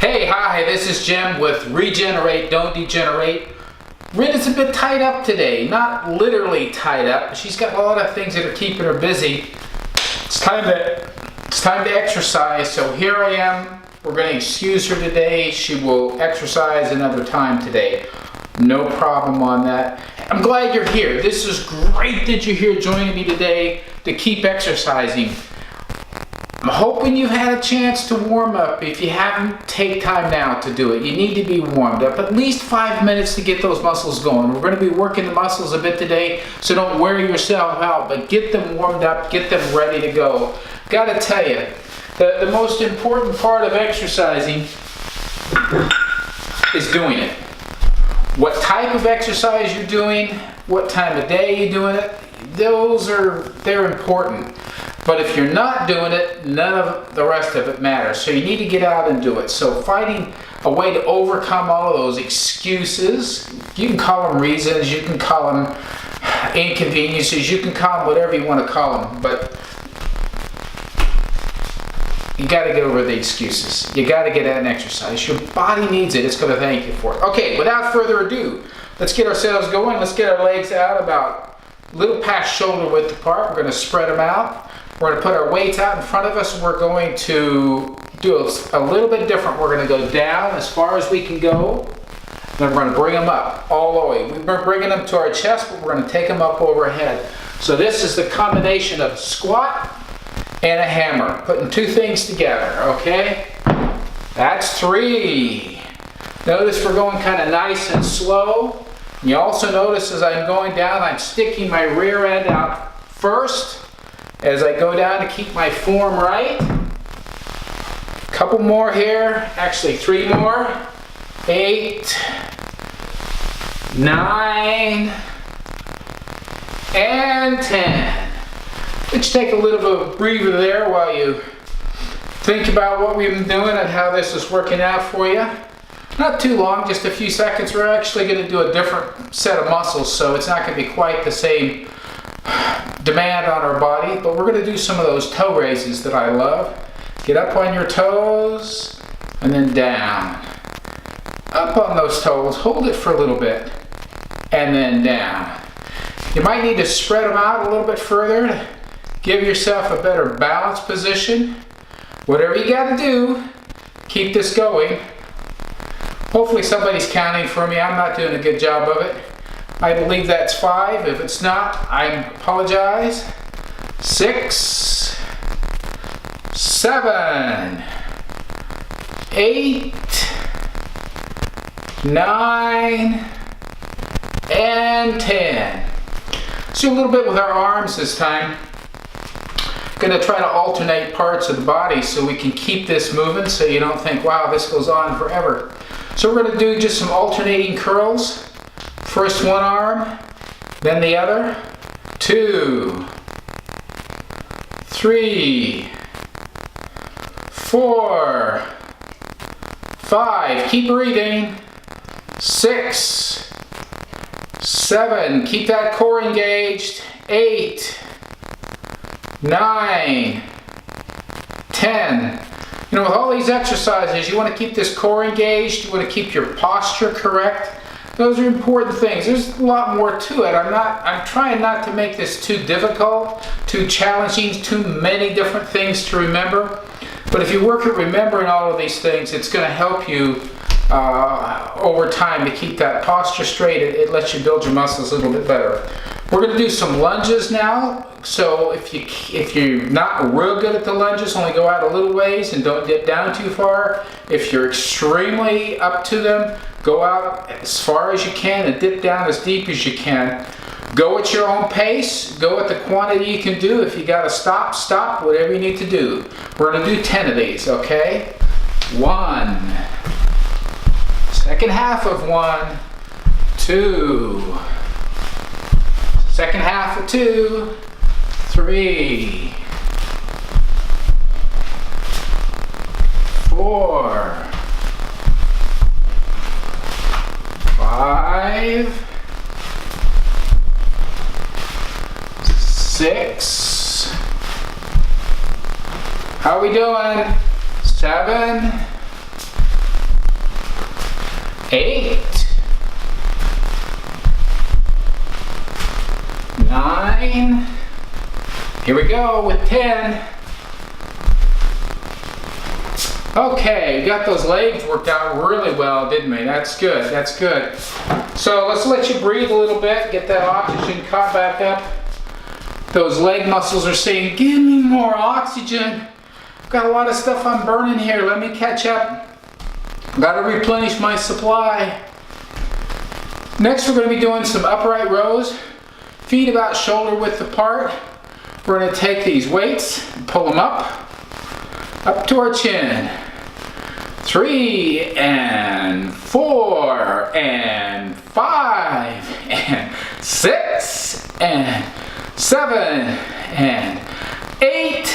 Hey, hi, this is Jim with Regenerate, Don't Degenerate. Rita's a bit tied up today. Not literally tied up. She's got a lot of things that are keeping her busy. It's time to exercise, so here I am. We're going to excuse her today. She will exercise another time today. No problem on that. I'm glad you're here. This is great that you're here joining me today to keep exercising. I'm hoping you've had a chance to warm up. If you haven't, take time now to do it. You need to be warmed up, at least 5 minutes to get those muscles going. We're going to be working the muscles a bit today, so don't wear yourself out, but get them warmed up, get them ready to go. Gotta tell you, the most important part of exercising is doing it. What type of exercise you're doing, what time of day you're doing it, they're important. But if you're not doing it, none of the rest of it matters. So you need to get out and do it. So finding a way to overcome all of those excuses, you can call them reasons, you can call them inconveniences, you can call them whatever you want to call them, but you got to get over the excuses. You got to get out and exercise. Your body needs it. It's going to thank you for it. Okay, without further ado, let's get ourselves going. Let's get our legs out about a little past shoulder width apart. We're going to spread them out. We're going to put our weights out in front of us. We're going to do a little bit different. We're going to go down as far as we can go. Then we're going to bring them up all the way. We've been bringing them to our chest, but we're going to take them up overhead. So this is the combination of squat and a hammer. Putting two things together, okay? That's 3. Notice we're going kind of nice and slow. You also notice as I'm going down, I'm sticking my rear end out first. As I go down to keep my form right. Couple more here, actually 3 more. 8, 9, and 10. Let's take a little bit of a breather there while you think about what we've been doing and how this is working out for you. Not too long, just a few seconds. We're actually going to do a different set of muscles, so it's not going to be quite the same demand on our body, but we're going to do some of those toe raises that I love. Get up on your toes and then down. Up on those toes, hold it for a little bit, and then down. You might need to spread them out a little bit further to give yourself a better balance position. Whatever you got to do, keep this going. Hopefully somebody's counting for me. I'm not doing a good job of it. I believe that's 5. If it's not, I apologize. 6, 7, 8, 9, and 10. Let's do a little bit with our arms this time. Going to try to alternate parts of the body so we can keep this moving so you don't think, wow, this goes on forever. So we're going to do just some alternating curls. First one arm, then the other. 2, 3, 4, 5. Keep breathing. 6, 7. Keep that core engaged. 8, 9, 10. You know, with all these exercises, you want to keep this core engaged. You want to keep your posture correct. Those are important things. There's a lot more to it. I'm trying not to make this too difficult, too challenging, too many different things to remember. But if you work at remembering all of these things, it's going to help you over time to keep that posture straight. It lets you build your muscles a little bit better. We're going to do some lunges now. So if you're not real good at the lunges, only go out a little ways and don't dip down too far. If you're extremely up to them, go out as far as you can and dip down as deep as you can. Go at your own pace. Go at the quantity you can do. If you got to stop, stop, whatever you need to do. We're going to do 10 of these, okay? 1. Second half of 1. 2. Second half of 2. 3. 4. 5. 6. How are we doing? 7. 8, 9, here we go with 10. Okay, got those legs worked out really well, didn't we? That's good, that's good. So let's let you breathe a little bit, get that oxygen caught back up. Those leg muscles are saying, give me more oxygen. Got a lot of stuff I'm burning here, let me catch up. Got to replenish my supply. Next we're going to be doing some upright rows. Feet about shoulder width apart. We're going to take these weights and pull them up to our chin. 3 and 4 and 5 and 6 and 7 and 8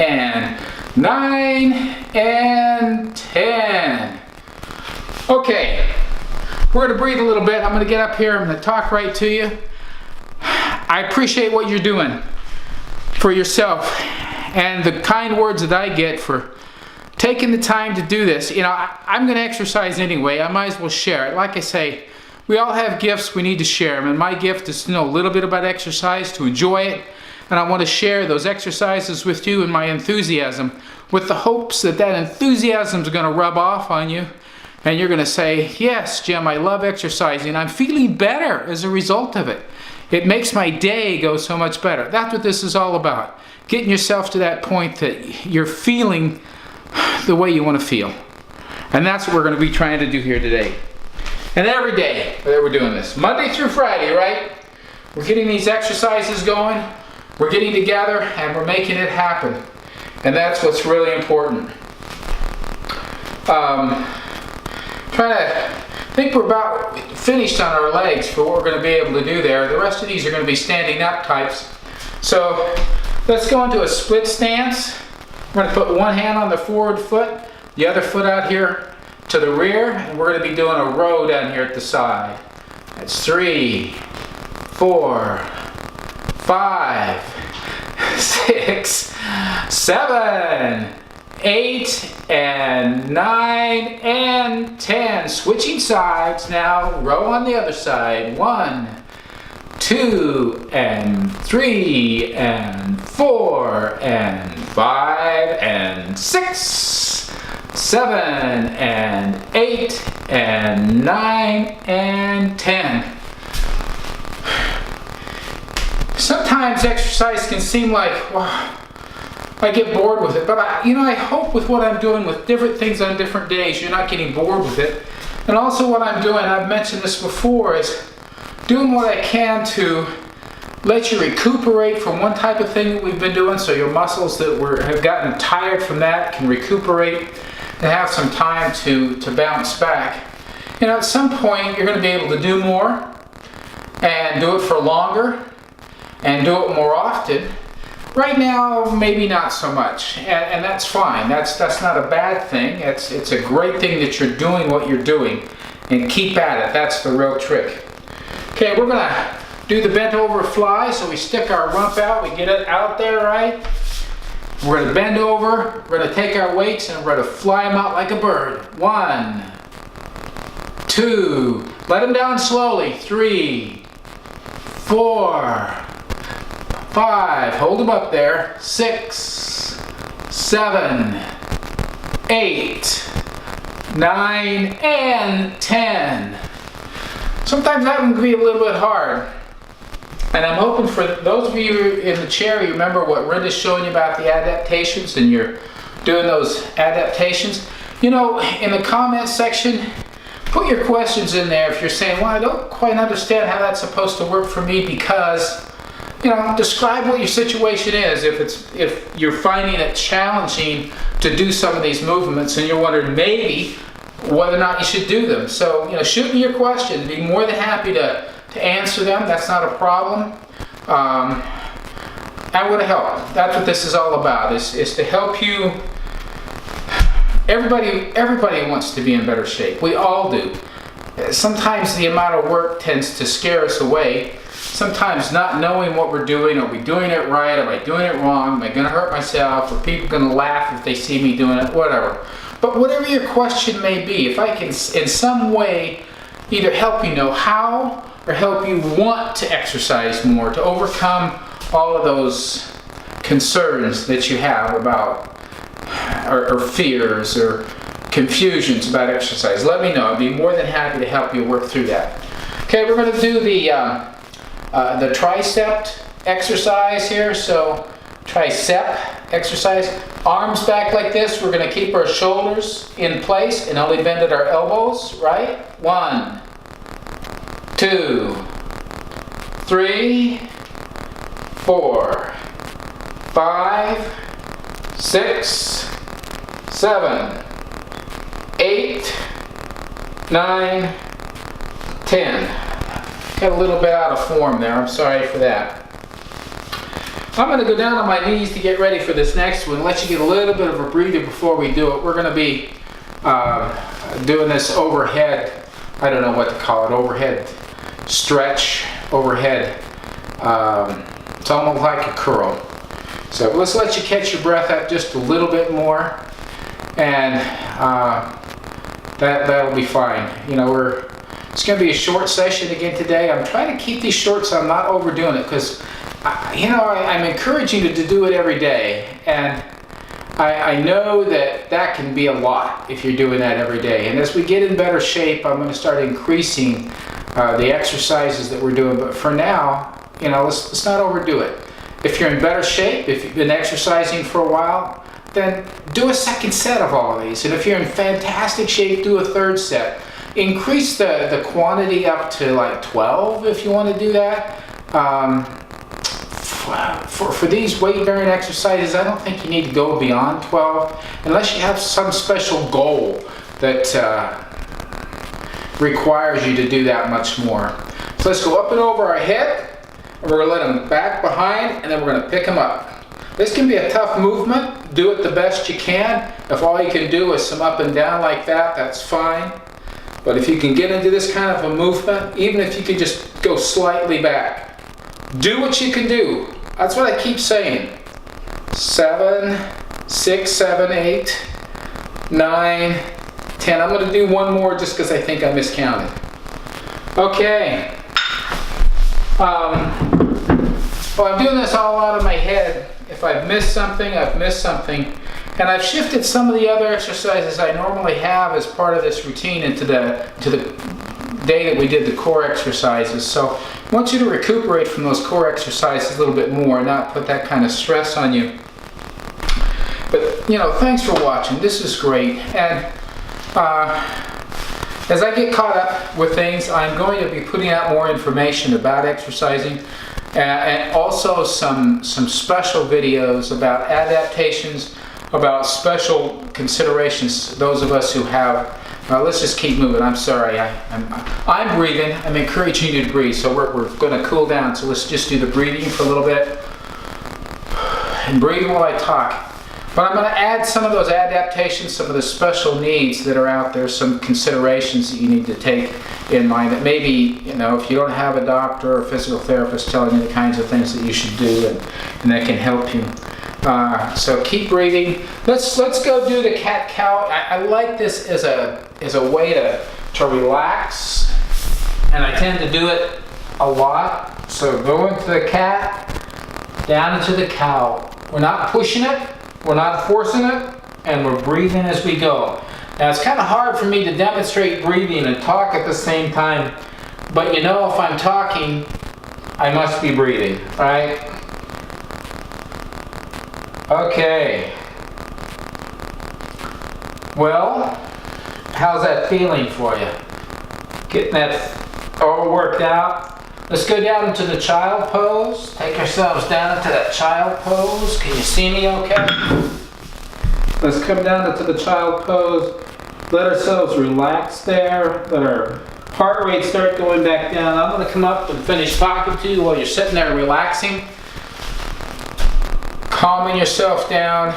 and 9 and 10. Okay, we're going to breathe a little bit. I'm going to get up here. I'm going to talk right to you. I appreciate what you're doing for yourself and the kind words that I get for taking the time to do this. You know, I'm going to exercise anyway. I might as well share it. Like I say, we all have gifts. We need to share them. And my gift is to know a little bit about exercise, to enjoy it. And I want to share those exercises with you and my enthusiasm with the hopes that that enthusiasm is going to rub off on you. And you're going to say, yes, Jim, I love exercising. I'm feeling better as a result of it. It makes my day go so much better. That's what this is all about. Getting yourself to that point that you're feeling the way you want to feel. And that's what we're going to be trying to do here today. And every day that we're doing this, Monday through Friday, right? We're getting these exercises going. We're getting together and we're making it happen. And that's what's really important. I think we're about finished on our legs for what we're going to be able to do there. The rest of these are going to be standing up types. So let's go into a split stance. We're going to put one hand on the forward foot, the other foot out here to the rear, and we're going to be doing a row down here at the side. That's 3, 4, 5, 6, 7, 8, and 9, and 10. Switching sides now. Row on the other side. 1, 2, and 3, and 4, and 5, and 6, 7, and 8, and 9, and 10. Sometimes exercise can seem like, wow, I get bored with it, but I hope with what I'm doing with different things on different days, you're not getting bored with it. And also what I'm doing, I've mentioned this before, is doing what I can to let you recuperate from one type of thing that we've been doing, so your muscles that have gotten tired from that can recuperate and have some time to bounce back. You know, at some point you're going to be able to do more and do it for longer and do it more often. Right now, maybe not so much, and that's fine. That's not a bad thing. It's a great thing that you're doing what you're doing, and keep at it. That's the real trick. Okay, we're gonna do the bent over fly. So we stick our rump out, we get it out there, right? We're gonna bend over. We're gonna take our weights and we're gonna fly them out like a bird. 1, 2. Let them down slowly. 3, 4. 5, hold them up there. 6, 7, 8, 9, and 10. Sometimes that can be a little bit hard. And I'm hoping for those of you in the chair, you remember what Rinda's showing you about the adaptations, and you're doing those adaptations. You know, in the comments section, put your questions in there if you're saying, well, I don't quite understand how that's supposed to work for me because, you know, describe what your situation is. If you're finding it challenging to do some of these movements and you're wondering maybe whether or not you should do them. So, you know, shoot me your questions. Be more than happy to answer them. That's not a problem. I want to help. That's what this is all about, is to help you. Everybody wants to be in better shape. We all do. Sometimes the amount of work tends to scare us away. sometimes not knowing what we're doing. Are we doing it right? Am I doing it wrong? Am I going to hurt myself? Are people going to laugh if they see me doing it? Whatever. But whatever your question may be, if I can in some way either help you know how or help you want to exercise more, to overcome all of those concerns that you have about, or fears or confusions about exercise, let me know. I'd be more than happy to help you work through that. Okay, we're going to do the tricep exercise here. So tricep exercise, arms back like this. We're going to keep our shoulders in place and only bend at our elbows, right? 1, 2, 3, 4, 5, 6, 7, 8, 9, 10. Got a little bit out of form there. I'm sorry for that. I'm going to go down on my knees to get ready for this next one. Let you get a little bit of a breather before we do it. We're going to be doing this overhead, I don't know what to call it, overhead stretch, overhead. It's almost like a curl. So let's let you catch your breath up just a little bit more, and that'll be fine. You know, it's going to be a short session again today. I'm trying to keep these short so I'm not overdoing it, because I'm encouraging you to do it every day, and I know that can be a lot if you're doing that every day. And as we get in better shape, I'm going to start increasing the exercises that we're doing. But for now, you know, let's not overdo it. If you're in better shape, if you've been exercising for a while, then do a second set of all of these. And if you're in fantastic shape, do a third set. Increase the quantity up to like 12 if you want to do that. For these weight-bearing exercises, I don't think you need to go beyond 12 unless you have some special goal that requires you to do that much more. So let's go up and over our head, and we're going to let them back behind, and then we're going to pick them up. This can be a tough movement. Do it the best you can. If all you can do is some up and down like that, that's fine. But if you can get into this kind of a movement, even if you could just go slightly back, do what you can do. That's what I keep saying. 7, 6, 7, 8, 9, 10. I'm going to do one more just because I think I miscounted. Okay. Well, I'm doing this all out of my head. If I've missed something, I've missed something. And I've shifted some of the other exercises I normally have as part of this routine into the day that we did the core exercises. So I want you to recuperate from those core exercises a little bit more and not put that kind of stress on you. But, you know, thanks for watching. This is great. And as I get caught up with things, I'm going to be putting out more information about exercising, and also some special videos about adaptations, about special considerations, those of us who have, let's just keep moving. I'm sorry, I'm breathing. I'm encouraging you to breathe, so we're going to cool down. So let's just do the breathing for a little bit, and breathe while I talk. But I'm going to add some of those adaptations, some of the special needs that are out there, some considerations that you need to take in mind that maybe, you know, if you don't have a doctor or a physical therapist telling you the kinds of things that you should do, and that can help you. So keep breathing. Let's go do the cat-cow. I like this as a way to relax, and I tend to do it a lot. So go into the cat, down into the cow. We're not pushing it, we're not forcing it, and we're breathing as we go. Now it's kind of hard for me to demonstrate breathing and talk at the same time, but you know, if I'm talking, I must be breathing, right? Okay. Well, how's that feeling for you? Getting that all worked out? Let's go down into the child pose. Take ourselves down into that child pose. Can you see me okay? Let's come down into the child pose. Let ourselves relax there. Let our heart rate start going back down. I'm going to come up and finish talking to you while you're sitting there relaxing. Calming yourself down,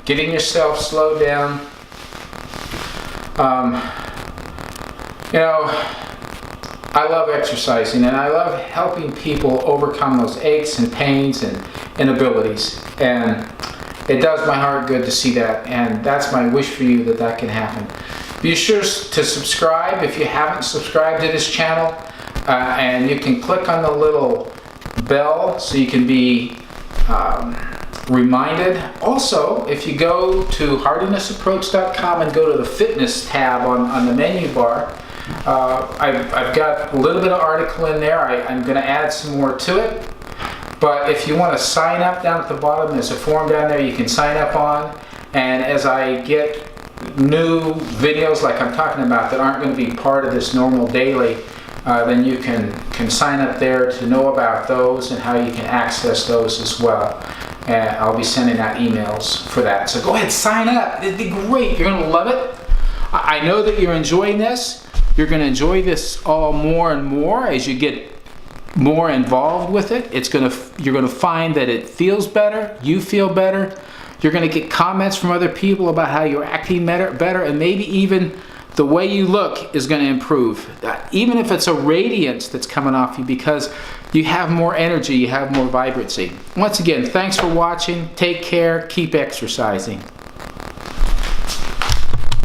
getting yourself slowed down. You know, I love exercising, and I love helping people overcome those aches and pains and inabilities. And it does my heart good to see that, and that's my wish for you, that that can happen. Be sure to subscribe if you haven't subscribed to this channel, and you can click on the little bell so you can be reminded. Also, if you go to hardinessapproach.com and go to the fitness tab on the menu bar, I've got a little bit of article in there. I'm going to add some more to it. But if you want to sign up, down at the bottom there's a form down there you can sign up on. And as I get new videos like I'm talking about that aren't going to be part of this normal daily, then you can sign up there to know about those and how you can access those as well. And I'll be sending out emails for that. So go ahead, sign up. It'd be great. You're going to love it. I know that you're enjoying this. You're going to enjoy this all more and more as you get more involved with it. You're going to find that it feels better. You feel better. You're going to get comments from other people about how you're acting better, and maybe even the way you look is going to improve. Even if it's a radiance that's coming off you, because you have more energy, you have more vibrancy. Once again, thanks for watching. Take care. Keep exercising.